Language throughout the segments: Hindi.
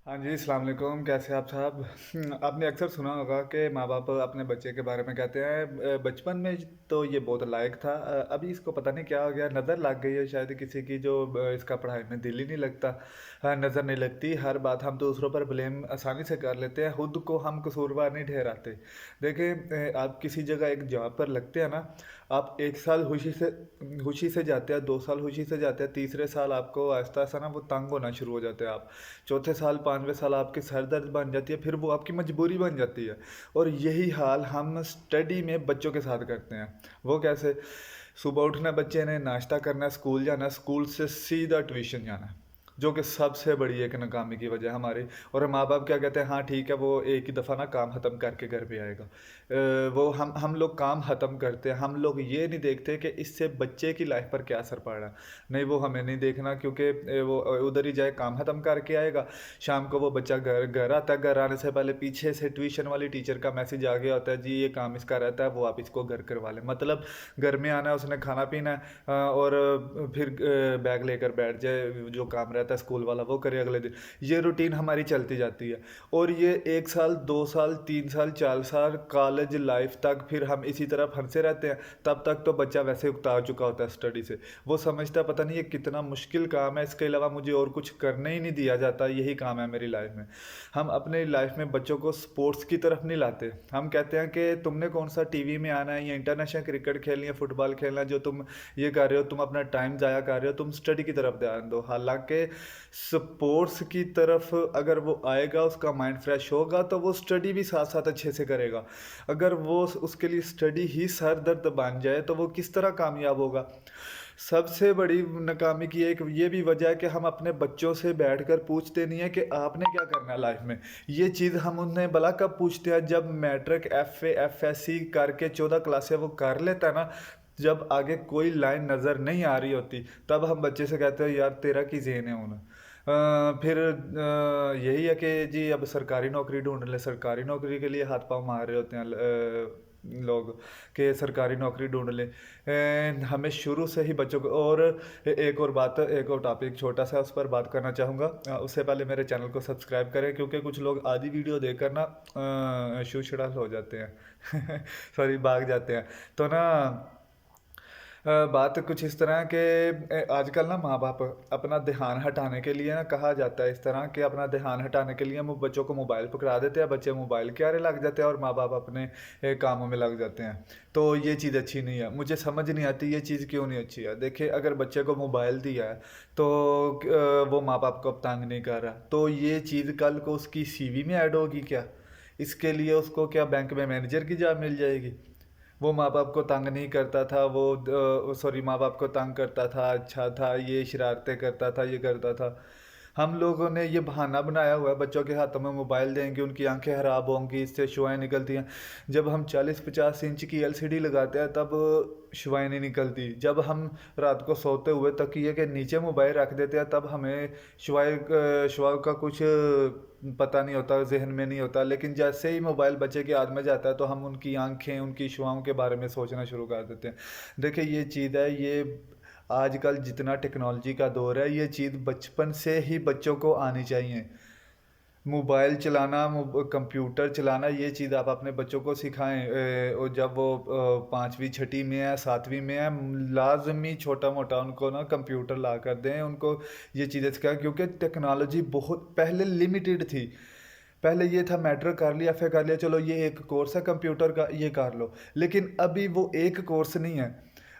हाँ जी, अस्सलाम वालेकुम, कैसे हैं आप साहब? आपने अक्सर सुना होगा कि माँ-बाप अपने बच्चे के बारे में कहते हैं बचपन में तो ये बहुत लायक था अभी इसको पता नहीं क्या हो गया, नज़र लग गई है शायद किसी की जो इसका पढ़ाई में दिल ही नहीं लगता। नज़र नहीं लगती, हर बात हम दूसरों पर ब्लेम आसानी से कर लेते हैं, खुद को हम कसूरवार नहीं ठहराते। देखिए आप किसी जगह एक जॉब पर लगते हैं ना, आप 1 साल खुशी से जाते हैं, 2 साल खुशी से जाते हैं, तीसरे साल आपको आहिस्ता-आहिस्ता ना वो तंग होना शुरू हो जाते हैं आप। चौथे साल 5वें साल आपकी सर दर्द बन जाती है, फिर वो आपकी मजबूरी बन जाती है। और यही हाल हम स्टडी में बच्चों के साथ करते हैं। वो कैसे? सुबह उठना, बच्चे ने नाश्ता करना, स्कूल जाना, स्कूल से सीधा ट्यूशन जाना, जो कि सबसे बड़ी एक नाकामी की वजह हमारी। और माँ बाप क्या कहते हैं, हाँ ठीक है, वो एक ही दफ़ा ना काम ख़त्म करके घर पे आएगा। वो हम लोग काम ख़त्म करते हैं, हम लोग ये नहीं देखते कि इससे बच्चे की लाइफ पर क्या असर पड़ रहा है। नहीं, वो हमें नहीं देखना, क्योंकि वो उधर ही जाए काम ख़त्म करके आएगा। शाम को वो बच्चा घर घर आता है, घर आने से पहले पीछे से ट्यूशन वाली टीचर का मैसेज आ गया होता है, जी ये काम इसका रहता है, वो आप इसको घर करवा लें। मतलब घर में आना है, उसने खाना पीना है, और फिर बैग लेकर बैठ जाए, जो काम रहता है स्कूल वाला वो करे अगले दिन। ये रूटीन हमारी चलती जाती है। और ये 1 साल, 2 साल, 3 साल, 4 साल कॉलेज लाइफ तक फिर हम इसी तरह फंसे रहते हैं। तब तक तो बच्चा वैसे उगता चुका होता है स्टडी से। वो समझता है पता नहीं ये कितना मुश्किल काम है, इसके अलावा मुझे और कुछ करने ही नहीं दिया जाता, यही काम है मेरी लाइफ में। हम अपनी लाइफ में बच्चों को स्पोर्ट्स की तरफ नहीं लाते। हम कहते हैं कि तुमने कौन सा टीवी में आना है या इंटरनेशनल क्रिकेट खेलनी है, फुटबॉल खेलना है, जो तुम ये कर रहे हो, तुम अपना टाइम ज़ाया कर रहे हो, तुम स्टडी की तरफ ध्यान दो। हालांकि स्पोर्ट्स की तरफ अगर वो आएगा, उसका माइंड फ्रेश होगा, तो वो स्टडी भी साथ साथ अच्छे से करेगा। अगर वो उसके लिए स्टडी ही सर दर्द बन जाए, तो वो किस तरह कामयाब होगा? सबसे बड़ी नाकामी की एक ये भी वजह है कि हम अपने बच्चों से बैठकर पूछते नहीं है कि आपने क्या करना है लाइफ में। ये चीज़ हम उन्हें भला कब पूछते हैं, जब मैट्रिक, एफए, एफएससी करके 14 क्लासे वो कर लेता है ना, जब आगे कोई लाइन नज़र नहीं आ रही होती, तब हम बच्चे से कहते हैं यार तेरा की ज़ेन है होना। फिर यही है कि जी अब सरकारी नौकरी ढूंढ ले, सरकारी नौकरी के लिए हाथ पाँव मार रहे होते हैं लोग, कि सरकारी नौकरी ढूंढ ले। हमें शुरू से ही बच्चों को, और एक और बात, एक और टॉपिक छोटा सा उस पर बात करना चाहूँगा। उससे पहले मेरे चैनल को सब्सक्राइब करें, क्योंकि कुछ लोग आधी वीडियो देखकर ना छूछड़ाल हो जाते हैं सॉरी, भाग जाते हैं। तो ना बात कुछ इस तरह के, आजकल ना माँ बाप अपना ध्यान हटाने के लिए ना, कहा जाता है इस तरह कि अपना ध्यान हटाने के लिए बच्चों को मोबाइल पकड़ा देते हैं, बच्चे मोबाइल के आरे लग जाते हैं और माँ बाप अपने कामों में लग जाते हैं। तो ये चीज़ अच्छी नहीं है, मुझे समझ नहीं आती ये चीज़ क्यों नहीं अच्छी है। देखिए अगर बच्चे को मोबाइल दिया है, तो वो माँ बाप को अब तंग नहीं कर रहा, तो ये चीज़ कल को उसकी सीवी में ऐड होगी क्या? इसके लिए उसको क्या बैंक में मैनेजर की जॉब मिल जाएगी? वो माँ बाप को तंग नहीं करता था, वो सॉरी, माँ बाप को तंग करता था, अच्छा था, ये शरारतें करता था, ये करता था। हम लोगों ने ये बहाना बनाया हुआ है, बच्चों के हाथों में मोबाइल देंगे उनकी आंखें खराब होंगी, इससे शुआएं निकलती हैं। जब हम 40-50 इंच की एलसीडी लगाते हैं, तब शुआएं नहीं निकलती। जब हम रात को सोते हुए तकिए के नीचे मोबाइल रख देते हैं, तब हमें शुआ का कुछ पता नहीं होता, जहन में नहीं होता। लेकिन जैसे ही मोबाइल बच्चे के हाथ में जाता है, तो हम उनकी आंखें, उनकी शुआओं के बारे में सोचना शुरू कर देते हैं। देखिए ये चीज़ है, ये आजकल जितना टेक्नोलॉजी का दौर है, ये चीज़ बचपन से ही बच्चों को आनी चाहिए। मोबाइल चलाना, कंप्यूटर चलाना, ये चीज़ आप अपने बच्चों को सिखाएं। और जब वो 5वीं 6ठी में है, 7वीं में है, लाजमी छोटा मोटा उनको ना कंप्यूटर ला कर दें उनको, ये चीज़ें सिखाएं। क्योंकि टेक्नोलॉजी बहुत पहले लिमिटेड थी। पहले ये था मैट्रिक कर लिया, फिर कर लिया, चलो ये एक कोर्स है कंप्यूटर का, ये कर लो। लेकिन अभी वो एक कोर्स नहीं है,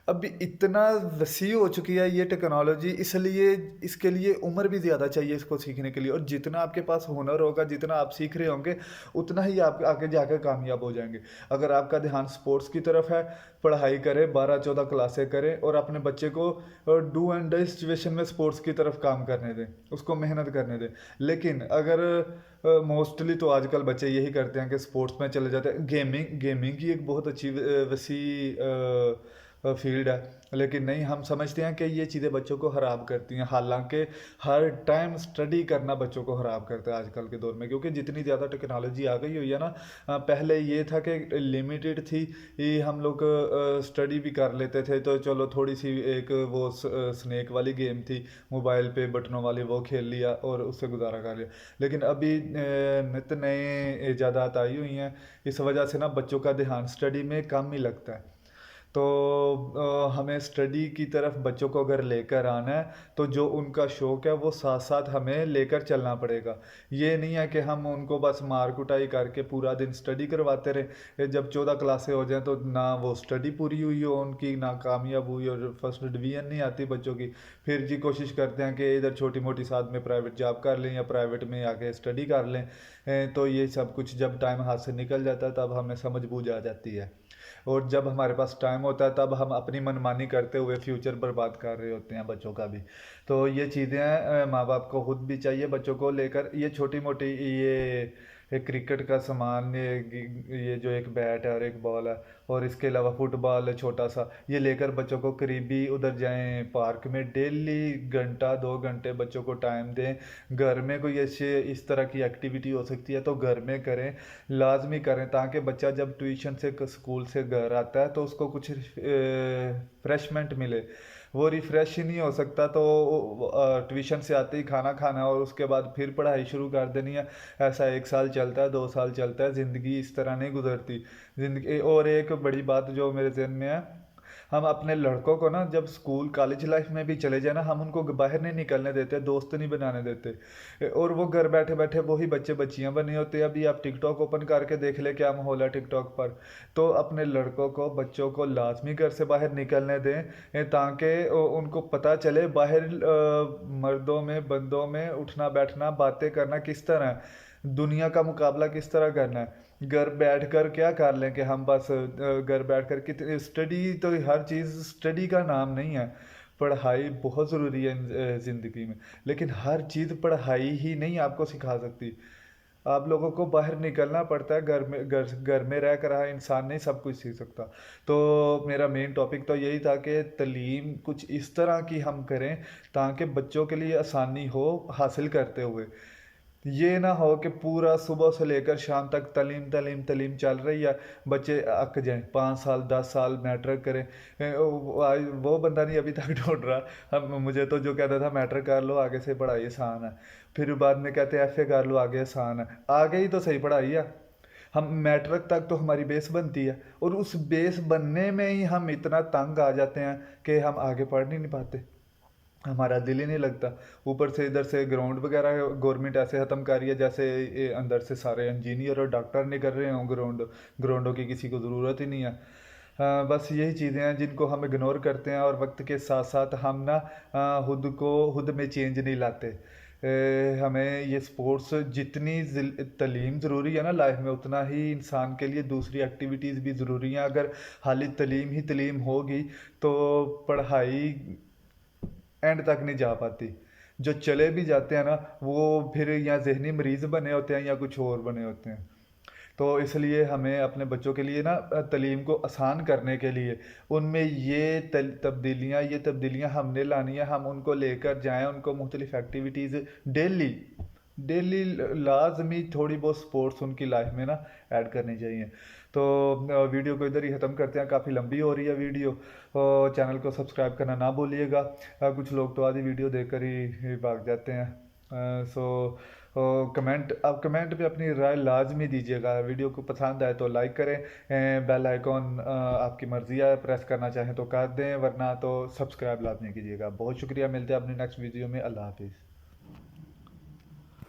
अभी इतना वसी हो चुकी है ये टेक्नोलॉजी, इसलिए इसके लिए उम्र भी ज़्यादा चाहिए इसको सीखने के लिए। और जितना आपके पास हुनर होगा, जितना आप सीख रहे होंगे, उतना ही आप आगे जाकर कामयाब हो जाएंगे। अगर आपका ध्यान स्पोर्ट्स की तरफ है, पढ़ाई करें, 12-14 क्लासें करें, और अपने बच्चे को डू एंड डाई सिचुएशन में स्पोर्ट्स की तरफ काम करने दें, उसको मेहनत करने दें। लेकिन अगर मोस्टली तो आजकल बच्चे यही करते हैं कि स्पोर्ट्स में चले जाते हैं। गेमिंग गेमिंग की एक बहुत अच्छी वसी फील्ड है, लेकिन नहीं, हम समझते हैं कि ये चीज़ें बच्चों को ख़राब करती हैं। हालांकि हर टाइम स्टडी करना बच्चों को ख़राब करता है आजकल के दौर में, क्योंकि जितनी ज़्यादा टेक्नोलॉजी आ गई हुई है ना, पहले ये था कि लिमिटेड थी, ये हम लोग स्टडी भी कर लेते थे, तो चलो थोड़ी सी एक वो स्नेक वाली गेम थी मोबाइल पे बटनों वाली, वो खेल लिया और उससे गुजारा कर लिया। लेकिन अभी नित नए ईजादात आई हुई हैं, इस वजह से ना बच्चों का ध्यान स्टडी में कम ही लगता है। तो हमें स्टडी की तरफ बच्चों को अगर लेकर आना है, तो जो उनका शौक़ है वो साथ साथ हमें लेकर चलना पड़ेगा। ये नहीं है कि हम उनको बस मार कुटाई करके पूरा दिन स्टडी करवाते रहे, जब 14 क्लासें हो जाएं तो ना वो स्टडी पूरी हुई हो उनकी, ना कामयाब हुई और फर्स्ट डिवीज़न नहीं आती बच्चों की, फिर जी कोशिश करते हैं कि इधर छोटी मोटी साथ में प्राइवेट जॉब कर लें या प्राइवेट में आके स्टडी कर लें। तो ये सब कुछ जब टाइम हाथ से निकल जाता है तब हमें समझ बूझ आ जाती है, और जब हमारे पास टाइम होता है तब हम अपनी मनमानी करते हुए फ्यूचर बर्बाद कर रहे होते हैं बच्चों का भी। तो ये चीज़ें माँ बाप को खुद भी चाहिए बच्चों को लेकर, ये छोटी मोटी ये क्रिकेट का सामान, ये जो एक बैट है और एक बॉल है, और इसके अलावा फुटबॉल है छोटा सा, ये लेकर बच्चों को करीबी उधर जाएं पार्क में, डेली घंटा 2 घंटे बच्चों को टाइम दें। घर में कोई ऐसे इस तरह की एक्टिविटी हो सकती है तो घर में करें, लाजमी करें, ताकि बच्चा जब ट्यूशन से स्कूल से घर आता है तो उसको कुछ फ्रेशमेंट मिले। वो रिफ़्रेश ही नहीं हो सकता तो ट्यूशन से आते ही खाना खाना है और उसके बाद फिर पढ़ाई शुरू कर देनी है। ऐसा 1 साल चलता है, 2 साल चलता है, ज़िंदगी इस तरह नहीं गुजरती ज़िंदगी। और एक बड़ी बात जो मेरे जहन में है, हम अपने लड़कों को ना जब स्कूल कॉलेज लाइफ में भी चले जाए ना, हम उनको बाहर नहीं निकलने देते, दोस्त नहीं बनाने देते, और वो घर बैठे बैठे वही बच्चे बच्चियां बने होते हैं। अभी आप टिकटॉक ओपन करके देख ले क्या माहौल है टिकटॉक पर। तो अपने लड़कों को बच्चों को लाजमी घर से बाहर निकलने दें, ताकि उनको पता चले बाहर मर्दों में बंदों में उठना बैठना बातें करना किस तरह है, दुनिया का मुकाबला किस तरह करना है। घर बैठकर क्या कर लें कि हम बस घर बैठकर कितनी स्टडी, तो हर चीज़ स्टडी का नाम नहीं है। पढ़ाई बहुत ज़रूरी है ज़िंदगी में, लेकिन हर चीज़ पढ़ाई ही नहीं आपको सिखा सकती। आप लोगों को बाहर निकलना पड़ता है, घर में रह कर इंसान नहीं सब कुछ सीख सकता। तो मेरा मेन टॉपिक तो यही था कि तालीम कुछ इस तरह की हम करें ताकि बच्चों के लिए आसानी हो हासिल करते हुए। ये ना हो कि पूरा सुबह से लेकर शाम तक तालीम तालीम तालीम चल रही है, बच्चे अक जाएं, 5 साल 10 साल मैट्रिक करें। वो बंदा नहीं अभी तक ढूंढ रहा। हम मुझे तो जो कहता था मैट्रिक कर लो आगे से पढ़ाई आसान है, फिर बाद में कहते हैं एफ ए कर लो आगे आसान है। आगे ही तो सही पढ़ाई है, हम मैट्रिक तक तो हमारी बेस बनती है, और उस बेस बनने में ही हम इतना तंग आ जाते हैं कि हम आगे पढ़ नहीं पाते, हमारा दिल ही नहीं लगता। ऊपर से इधर से ग्राउंड वगैरह गवर्नमेंट ऐसे ख़त्म कर रही है जैसे ये अंदर से सारे इंजीनियर और डॉक्टर नहीं कर रहे हों, ग्राउंडों की किसी को ज़रूरत ही नहीं है। बस यही चीज़ें हैं जिनको हम इग्नोर करते हैं, और वक्त के साथ साथ हम ना खुद में चेंज नहीं लाते। हमें ये स्पोर्ट्स जितनी तालीम ज़रूरी है ना लाइफ में, उतना ही इंसान के लिए दूसरी एक्टिविटीज़ भी ज़रूरी हैं। अगर खाली तालीम ही तालीम होगी तो पढ़ाई एंड तक नहीं जा पाती। जो चले भी जाते हैं ना, वो फिर या ज़हनी मरीज़ बने होते हैं या कुछ और बने होते हैं। तो इसलिए हमें अपने बच्चों के लिए ना तालीम को आसान करने के लिए उनमें ये तब्दीलियाँ हमने लानी है। हम उनको लेकर जाएं, उनको मुख्तलिफ़ एक्टिविटीज़ डेली डेली लाजमी थोड़ी बहुत स्पोर्ट्स उनकी लाइफ में ना ऐड करनी चाहिए। तो वीडियो को इधर ही ख़त्म करते हैं, काफ़ी लंबी हो रही है वीडियो। चैनल को सब्सक्राइब करना ना भूलिएगा। कुछ लोग तो आधी वीडियो देखकर ही भाग जाते हैं। कमेंट पे अपनी राय लाजमी दीजिएगा। वीडियो को पसंद आए तो लाइक करें, बेल आइकॉन आपकी मर्ज़ी है, प्रेस करना चाहें तो कर दें, वरना तो सब्सक्राइब लाजमी कीजिएगा। बहुत शुक्रिया, मिलते हैं अपनी नेक्स्ट वीडियो में। अल्लाह हाफिज़।